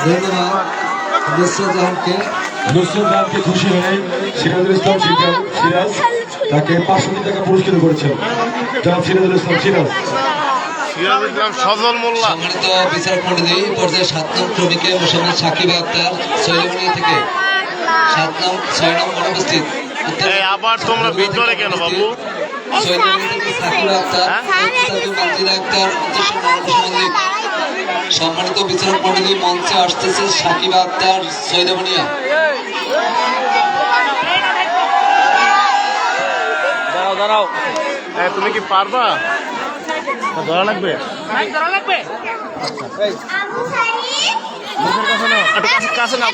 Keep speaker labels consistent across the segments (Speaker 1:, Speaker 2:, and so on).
Speaker 1: ধন্যবাদ নুসরত
Speaker 2: জাহানকে খুশি হয়ে সিরাজুল ইসলাম সিরাজ তাকে 500 টাকা পুরস্কৃত করেছেন। জনাব সিরাজুল ইসলাম সিরাজ।
Speaker 3: সজল মোল্লা
Speaker 1: সম্মানিত বিচারক মণ্ডলী, পর্যায়ে 7 নং ক্রমিকে মোসাম্মদ সাকিব আক্তার সৈলমনিয়া থেকে 7 নং 6 নং অনুপস্থিত।
Speaker 3: আবার তোমরা ভিতরে কেন বাবু?
Speaker 1: সৈলমনিয়া থেকে সাকিব আক্তার, মঞ্জিল আক্তার, সম্মানিত বিচারক মণ্ডলী, মঞ্চে আসতেছে সাকিব আক্তার সৈলমনিয়া।
Speaker 3: দাঁড়াও তুমি কি পারবা? ধরা লাগবে কাছে নাও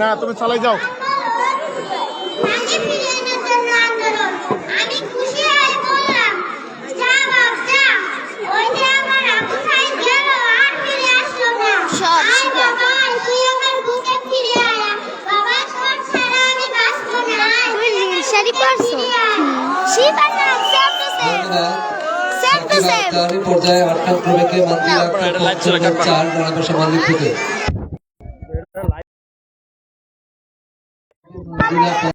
Speaker 3: না, তুমি চালাই যাও।
Speaker 1: পর্যায়ে 8 নং ক্রমিকে মঞ্জিল আক্তার 4 জনাব সামাজিক থেকে